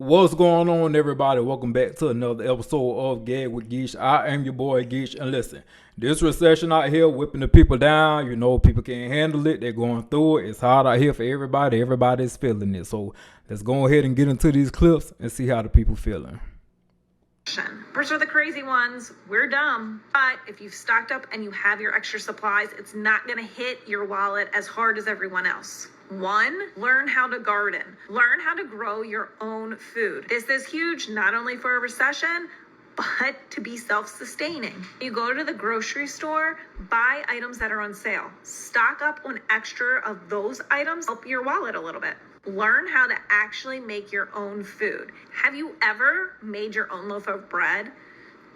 What's going on, everybody? Welcome back to another episode of Gag with Geesh. I am your boy Geesh, and listen, this recession out here whipping the people down. You know, people can't handle it. They're going through it. It's hard out here for everybody. Everybody's feeling it. So let's go ahead and get into these clips and see how the people feeling. First are the crazy ones. We're dumb. But if you've stocked up and you have your extra supplies, it's not going to hit your wallet as hard as everyone else. One, learn how to garden. Learn how to grow your own food. This is huge, not only for a recession, but to be self-sustaining. You go to the grocery store, buy items that are on sale. Stock up on extra of those items, help your wallet a little bit. Learn how to actually make your own food. Have you ever made your own loaf of bread?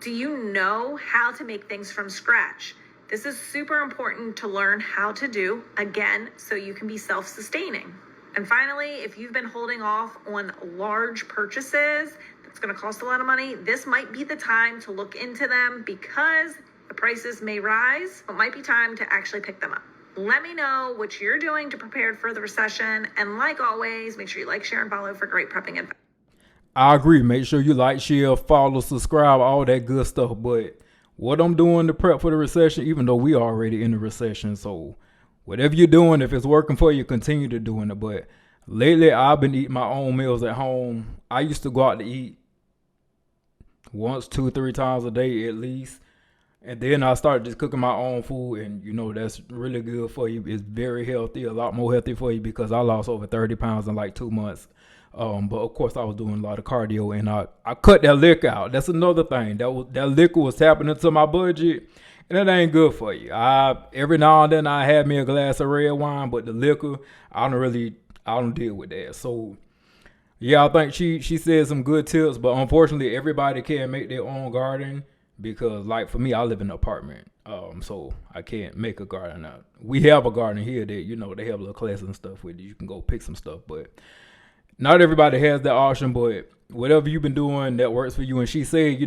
Do you know how to make things from scratch? This is super important to learn how to do, again, so you can be self-sustaining. And finally, if you've been holding off on large purchases, that's going to cost a lot of money, this might be the time to look into them because the prices may rise. It might be time to actually pick them up. Let me know what you're doing to prepare for the recession. And like always, make sure you like, share, and follow for great prepping advice. I agree. Make sure you like, share, follow, subscribe, all that good stuff. But what I'm doing to prep for the recession, even though we already in the recession, so whatever you're doing, if it's working for you, continue to doing it. But lately, I've been eating my own meals at home. I used to go out to eat once, 2, 3 times a day at least. And then I started just cooking my own food, and you know that's really good for you. It's very healthy, a lot more healthy for you because I lost over 30 pounds in like 2 months. But of course, I was doing a lot of cardio, and I cut that liquor out. That's another thing. That liquor was tapping into my budget, and it ain't good for you. I every now and then I have me a glass of red wine, but the liquor I don't deal with that. So yeah, I think she said some good tips, but unfortunately, everybody can't make their own garden because, like for me, I live in an apartment, so I can't make a garden. Now, we have a garden here that they have little classes and stuff with. You can go pick some stuff, but not everybody has that option. But whatever you've been doing that works for you, and she said,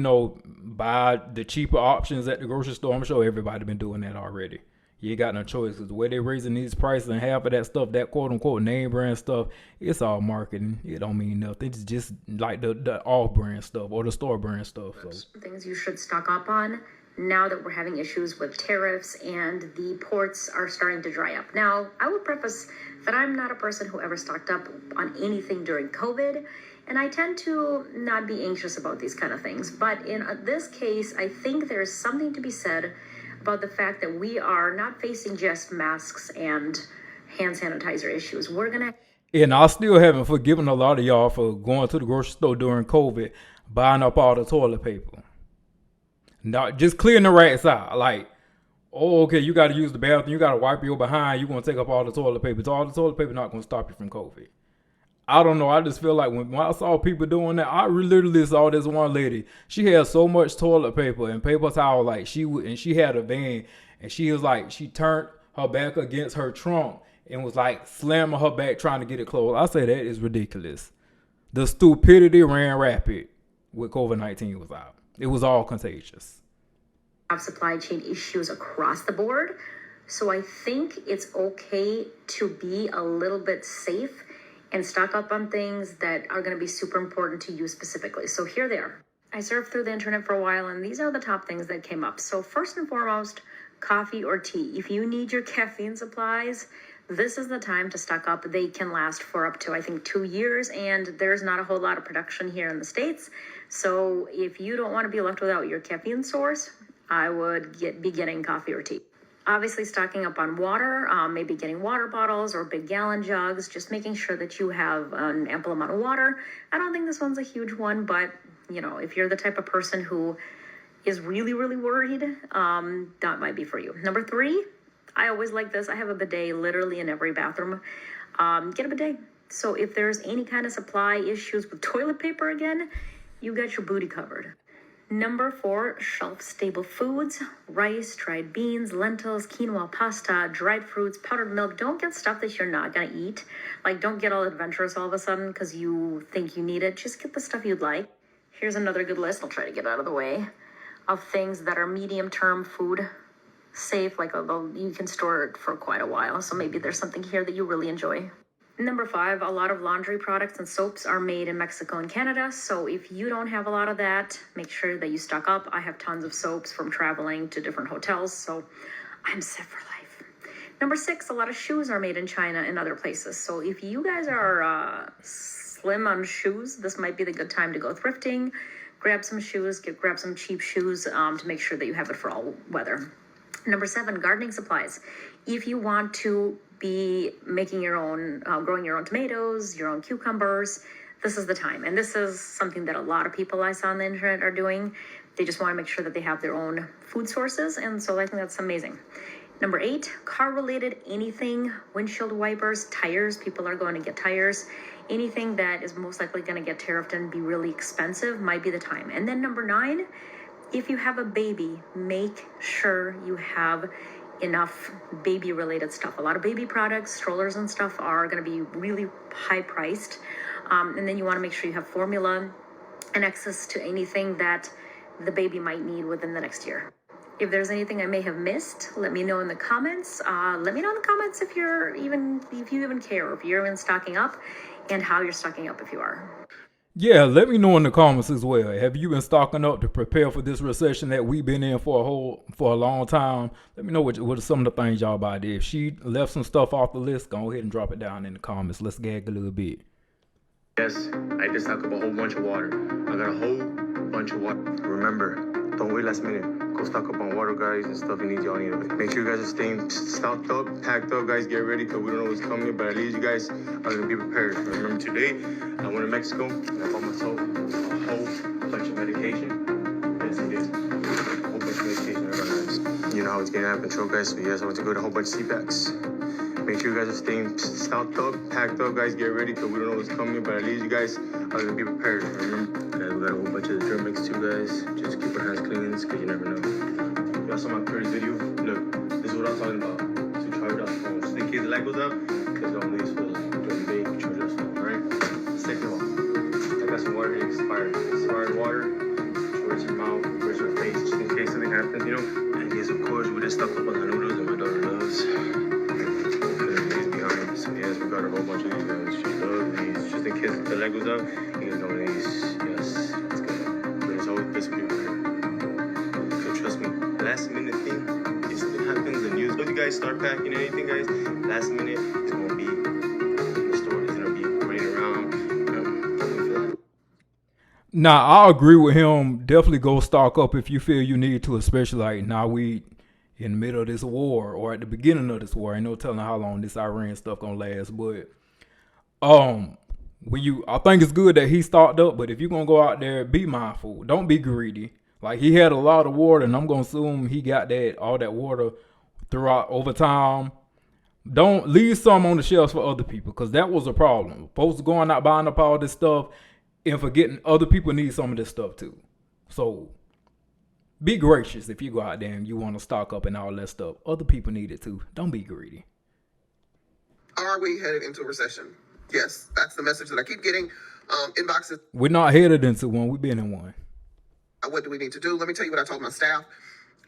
buy the cheaper options at the grocery store. I'm sure everybody been doing that already. You ain't got no choice because the way they're raising these prices and half of that stuff, that quote unquote name brand stuff, it's all marketing. It don't mean nothing. It's just like the off brand stuff or the store brand stuff. So things you should stock up on now that we're having issues with tariffs and the ports are starting to dry up. Now, I will preface that I'm not a person who ever stocked up on anything during COVID, and I tend to not be anxious about these kind of things. But in this case, I think there's something to be said about the fact that we are not facing just masks and hand sanitizer issues. and I still haven't forgiven a lot of y'all for going to the grocery store during COVID, buying up all the toilet paper. Not just clearing the racks out. Like, oh, okay, you got to use the bathroom. You got to wipe your behind. You're going to take up all the toilet paper. So all the toilet paper not going to stop you from COVID. I don't know. I just feel like when I saw people doing that, I literally saw this one lady. She had so much toilet paper and paper towel, like she had a van, and she was like, she turned her back against her trunk and was like slamming her back trying to get it closed. I say that is ridiculous. The stupidity ran rapid with COVID-19 was out. It was all contagious. Have supply chain issues across the board. So I think it's okay to be a little bit safe and stock up on things that are going to be super important to you specifically. So here they are. I surfed through the internet for a while, and these are the top things that came up. So first and foremost, coffee or tea. If you need your caffeine supplies, this is the time to stock up. They can last for up to, I think, 2 years, and there's not a whole lot of production here in the States. So if you don't want to be left without your caffeine source, I would be getting coffee or tea. Obviously, stocking up on water, maybe getting water bottles or big gallon jugs, just making sure that you have an ample amount of water. I don't think this one's a huge one, but, if you're the type of person who is really, really worried, that might be for you. Number 3, I always like this. I have a bidet literally in every bathroom. Get a bidet. So if there's any kind of supply issues with toilet paper again, you got your booty covered. Number 4, shelf-stable foods, rice, dried beans, lentils, quinoa, pasta, dried fruits, powdered milk. Don't get stuff that you're not going to eat. Like, don't get all adventurous all of a sudden because you think you need it. Just get the stuff you'd like. Here's another good list. I'll try to get out of the way of things that are medium-term food safe. Like, although you can store it for quite a while. So maybe there's something here that you really enjoy. Number 5, a lot of laundry products and soaps are made in Mexico and Canada. So if you don't have a lot of that, make sure that you stock up. I have tons of soaps from traveling to different hotels, so I'm set for life. Number 6, a lot of shoes are made in China and other places. So if you guys are slim on shoes, this might be the good time to go thrifting. Grab some shoes, grab some cheap shoes to make sure that you have it for all weather. Number 7, gardening supplies. If you want to be making your own, growing your own tomatoes, your own cucumbers, this is the time. And this is something that a lot of people I saw on the internet are doing. They just want to make sure that they have their own food sources. And so I think that's amazing. Number 8, car related, anything, windshield wipers, tires. People are going to get tires. Anything that is most likely going to get tariffed and be really expensive might be the time. And then number 9, if you have a baby, make sure you have enough baby related stuff. A lot of baby products, strollers and stuff are going to be really high priced. And then you want to make sure you have formula and access to anything that the baby might need within the next year. If there's anything I may have missed, let me know in the comments. Let me know in the comments if you even care, if you're even stocking up, and how you're stocking up if you are. Yeah, let me know in the comments as well. Have you been stocking up to prepare for this recession that we've been in for a long time? Let me know what are some of the things y'all about did. If she left some stuff off the list, go ahead and drop it down in the comments. Let's gag a little bit. Yes, I just stock up a whole bunch of water. I got a whole bunch of water. Remember, don't wait last minute. Go stock up on water, guys, and stuff you need. Y'all need it. Make sure you guys are staying stocked up, packed up, guys. Get ready, because we don't know what's coming, but at least you guys are going to be prepared. Remember, today, I went to Mexico, and I bought myself a whole bunch of medication. Yes, I did. A whole bunch of medication. You know how it's getting out of control, guys, so yes, I went to go to a whole bunch of CPACs. Make sure you guys are staying stocked up, packed up, guys. Get ready, because we don't know what's coming, but at least you guys are going to be prepared. Remember, guys, we got a whole bunch of germ mix too, guys. Just keep our hands clean, because you never know. Y'all saw my previous video. Look, this is what I'm talking about. So charge our phone. Just in case the light goes out, because don't leave for during the day, charge our phone, alright? Second of all, I got some water here, expired water. Towards your mouth, towards your face, just in case something happens, you know? And yes, of course, we just stocked up on the noodles that my daughter loves. So yes, we got a whole bunch of these guys. She loves these. Just in case the light goes out, you guys know these. Yes, it's good. But it's always best video here. So trust me, last minute thing, if something happens, the news, if you guys start packing anything, guys, last minute, it's gonna be in the store. It's gonna be running around. Nah, I agree with him. Definitely go stock up if you feel you need to, especially like now we in the middle of this war or at the beginning of this war. Ain't no telling how long this Iran stuff gonna last. But I think it's good that he stocked up, but if you're gonna go out there, be mindful. Don't be greedy. Like he had a lot of water, and I'm gonna assume he got all that water throughout over time. Don't leave some on the shelves for other people, because that was a problem. Folks going out buying up all this stuff and forgetting other people need some of this stuff too. So be gracious if you go out there and you want to stock up and all that stuff. Other people need it too. Don't be greedy. Are we headed into a recession? Yes, that's the message that I keep getting. Inboxes. We're not headed into one. We've been in one. What do we need to do? Let me tell you what I told my staff.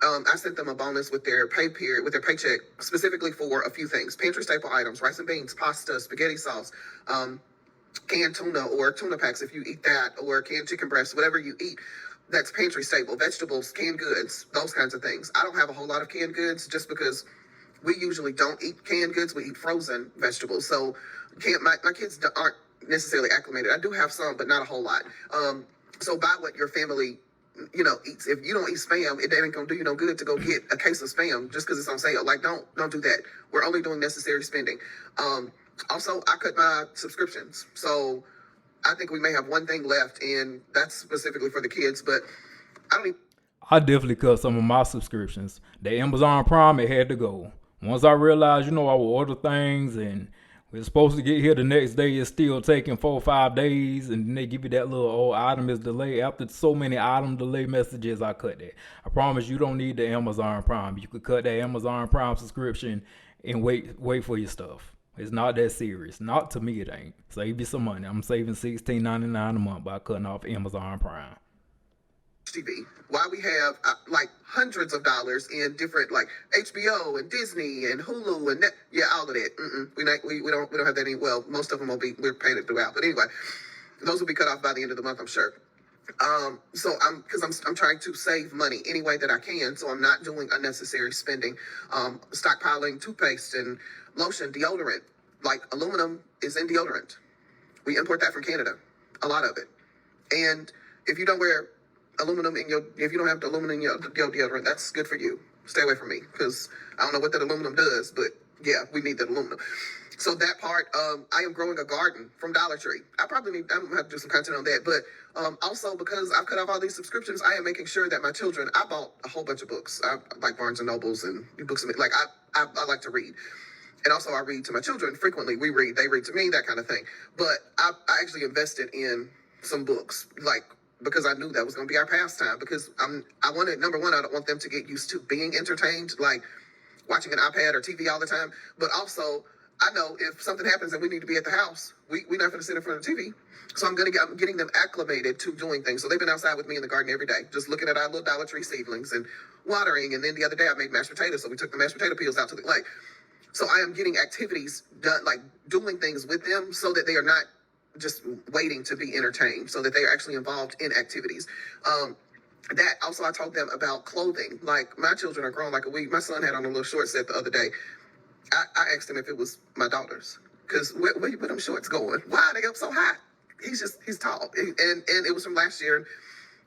I sent them a bonus with their paycheck, specifically for a few things: pantry staple items, rice and beans, pasta, spaghetti sauce, canned tuna or tuna packs if you eat that, or canned chicken breasts, whatever you eat. That's pantry staple, vegetables, canned goods, those kinds of things. I don't have a whole lot of canned goods just because we usually don't eat canned goods. We eat frozen vegetables. So my kids aren't necessarily acclimated. I do have some, but not a whole lot. So buy what your family, eats. If you don't eat Spam, it ain't gonna do you no good to go get a case of Spam just because it's on sale. Like, don't do that. We're only doing necessary spending. Also, I cut my subscriptions. So I think we may have one thing left, and that's specifically for the kids, but I definitely cut some of my subscriptions. The Amazon Prime, it had to go. Once I realized, I will order things and we're supposed to get here the next day, it's still taking 4 or 5 days, and then they give you that little item is delayed. After so many item delay messages, I cut that. I promise you don't need the Amazon Prime. You could cut that Amazon Prime subscription and wait for your stuff. It's not that serious. Not to me, it ain't. Save you some money. I'm saving $16.99 a month by cutting off Amazon Prime. TV, why we have like hundreds of dollars in different like HBO and Disney and Hulu and all of that. We don't have that any. Well, most of them we're paying it throughout, but anyway, those will be cut off by the end of the month, I'm sure. So I'm trying to save money any way that I can, so I'm not doing unnecessary spending, stockpiling toothpaste and lotion, deodorant. Like aluminum is in deodorant. We import that from Canada, a lot of it. And if you don't wear aluminum if you don't have the aluminum in your deodorant, that's good for you. Stay away from me, because I don't know what that aluminum does, but yeah, we need that aluminum. So that part, I am growing a garden from Dollar Tree. I'm gonna have to do some content on that, but also because I've cut off all these subscriptions, I am making sure that my children, I bought a whole bunch of books. I like Barnes and Nobles and books, like I like to read. And also I read to my children frequently. We read, they read to me, that kind of thing. But I actually invested in some books, like, because I knew that was going to be our pastime, because I wanted, number one, I don't want them to get used to being entertained, like watching an iPad or TV all the time. But also, I know if something happens and we need to be at the house, we're not going to sit in front of the TV. So I'm getting them acclimated to doing things. So they've been outside with me in the garden every day, just looking at our little Dollar Tree seedlings and watering. And then the other day I made mashed potatoes. So we took the mashed potato peels out to the lake. So I am getting activities done, like doing things with them, so that they are not just waiting to be entertained, so that they are actually involved in activities. That also, I told them about clothing. Like, my children are grown like a week. My son had on a little short set the other day. I asked him if it was my daughter's, because where you put them shorts going? Why are they up so high? He's tall, and it was from last year.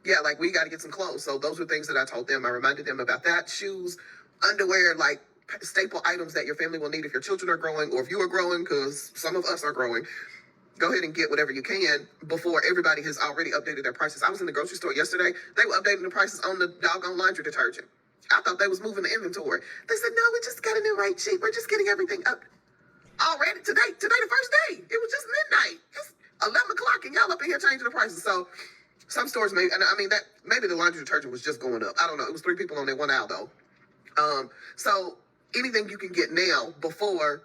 Yeah, like, we got to get some clothes. So those were things that I told them. I reminded them about that. Shoes, underwear, like staple items that your family will need if your children are growing, or if you are growing, because some of us are growing. Go ahead and get whatever you can before everybody has already updated their prices. I was in the grocery store yesterday. They were updating the prices on the doggone laundry detergent. I thought they was moving the inventory. They said, no, we just got a new rate sheet. We're just getting everything up already today, the first day. It was just midnight. It's 11 o'clock and y'all up in here changing the prices. So some stores maybe the laundry detergent was just going up. I don't know. It was 3 people on there, 1 aisle though. So anything you can get now before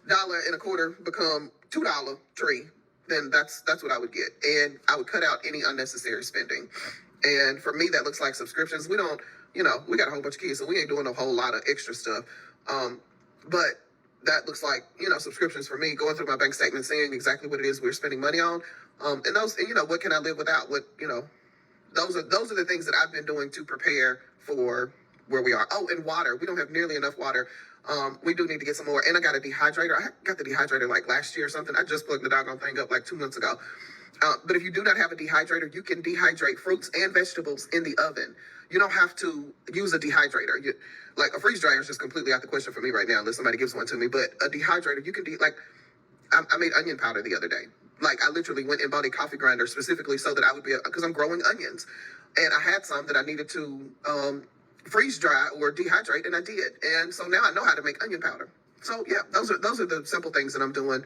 $1.25 become $2 tree, then that's what I would get. And I would cut out any unnecessary spending. And for me, that looks like subscriptions. We don't, we got a whole bunch of kids, so we ain't doing a whole lot of extra stuff. But that looks like, subscriptions for me, going through my bank statement, seeing exactly what it is we're spending money on. And those, what can I live without? Those are the things that I've been doing to prepare for where we are. Oh, and water. We don't have nearly enough water. We do need to get some more. And I got a dehydrator. I got the dehydrator like last year or something. I just plugged the doggone thing up like 2 months ago. But if you do not have a dehydrator, you can dehydrate fruits and vegetables in the oven. You don't have to use a dehydrator. Like a freeze dryer is just completely out the question for me right now, unless somebody gives one to me. But a dehydrator, you can I made onion powder the other day. Like, I literally went and bought a coffee grinder specifically so that I would because I'm growing onions. And I had some that I needed to freeze dry or dehydrate, and I did. And so now I know how to make onion powder. So yeah, those are the simple things that I'm doing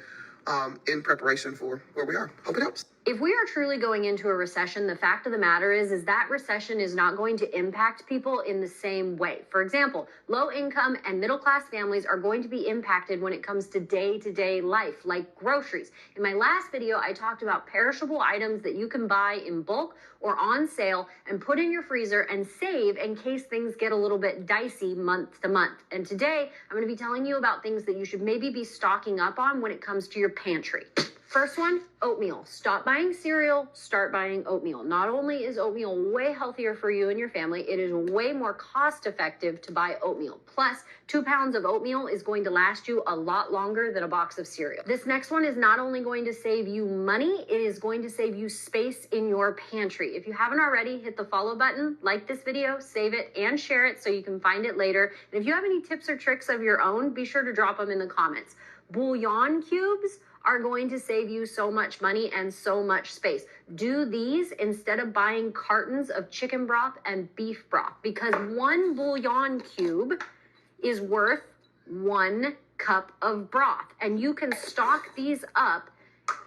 in preparation for where we are. Hope it helps. If we are truly going into a recession, the fact of the matter is that recession is not going to impact people in the same way. For example, low income and middle class families are going to be impacted when it comes to day-to-day life, like groceries. In my last video, I talked about perishable items that you can buy in bulk or on sale and put in your freezer and save in case things get a little bit dicey month to month. And today, I'm going to be telling you about things that you should maybe be stocking up on when it comes to your pantry. First one, oatmeal. Stop buying cereal, start buying oatmeal. Not only is oatmeal way healthier for you and your family, it is way more cost effective to buy oatmeal. Plus, 2 pounds of oatmeal is going to last you a lot longer than a box of cereal. This next one is not only going to save you money, it is going to save you space in your pantry. If you haven't already, hit the follow button, like this video, save it, and share it so you can find it later. And if you have any tips or tricks of your own, be sure to drop them in the comments. Bouillon cubes are going to save you so much money and so much space. Do these instead of buying cartons of chicken broth and beef broth, because 1 bouillon cube is worth 1 cup of broth. And you can stock these up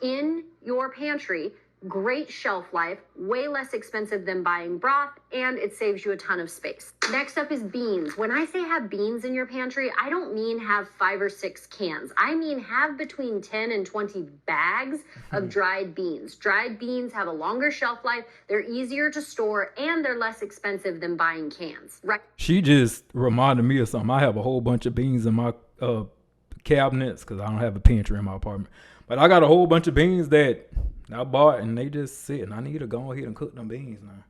in your pantry great shelf life, way less expensive than buying broth, and it saves you a ton of space. Next up is beans. When I say have beans in your pantry, I don't mean have 5 or 6 cans. I mean have between 10 and 20 bags of dried beans. Dried beans have a longer shelf life, they're easier to store, and they're less expensive than buying cans. Right? She just reminded me of something. I have a whole bunch of beans in my cabinets because I don't have a pantry in my apartment. But I got a whole bunch of beans that I bought and they just sit, and I need to go ahead and cook them beans now.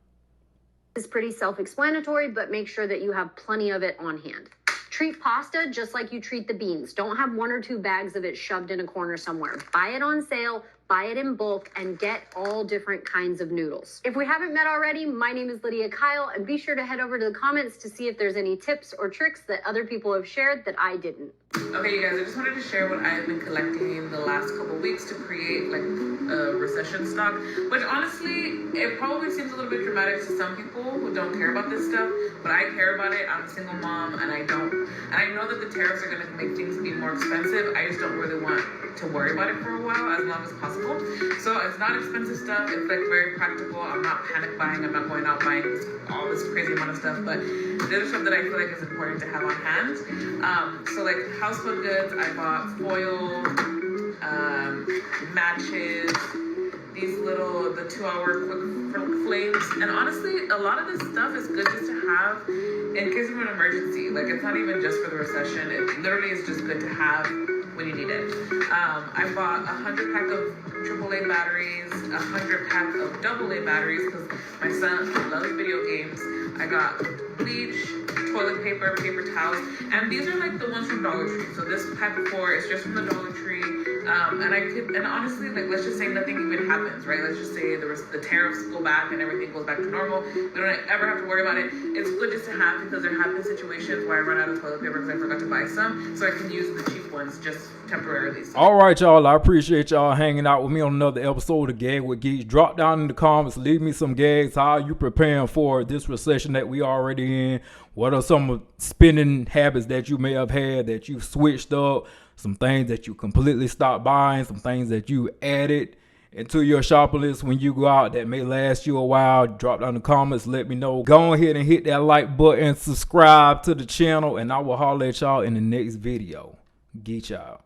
It's pretty self-explanatory, but make sure that you have plenty of it on hand. Treat pasta just like you treat the beans. Don't have 1 or 2 bags of it shoved in a corner somewhere. Buy it on sale, buy it in bulk, and get all different kinds of noodles. If we haven't met already, my name is Lydia Kyle, and be sure to head over to the comments to see if there's any tips or tricks that other people have shared that I didn't. Okay, you guys, I just wanted to share what I've been collecting in the last couple weeks to create like a recession stock, which honestly, it probably seems a little bit dramatic to some people who don't care about this stuff, but I care about it. I'm a single mom and I don't. And I know that the tariffs are gonna make things be more expensive. I just don't really want to worry about it for a while, as long as possible. So it's not expensive stuff, it's like very practical. I'm not panic buying, I'm not going out buying all this crazy amount of stuff, but the other stuff that I feel like is important to have on hand. So like household goods, I bought foil, matches, these little, the 2-hour quick flames. And honestly, a lot of this stuff is good just to have in case of an emergency. Like it's not even just for the recession, it literally is just good to have when you need it. I bought 100 pack of AAA batteries, 100 pack of AA batteries because my son loves video games. I got bleach, toilet paper, paper towels, and these are like the ones from Dollar Tree. So this pack of 4 is just from the Dollar Tree. And honestly, like let's just say nothing even happens, right? Let's just say the tariffs go back and everything goes back to normal. We don't ever have to worry about it. It's good just to have because there have been situations where I run out of toilet paper because I forgot to buy some, so I can use the cheap ones just temporarily. So. All right, y'all. I appreciate y'all hanging out with me on another episode of Gag with Geeks. Drop down in the comments, leave me some gags. How are you preparing for this recession that we already in? What are some spending habits that you may have had that you've switched up? Some things that you completely stopped buying, some things that you added into your shopping list when you go out that may last you a while. Drop down in the comments, let me know. Go ahead and hit that like button, subscribe to the channel, and I will holler at y'all in the next video. Geek y'all.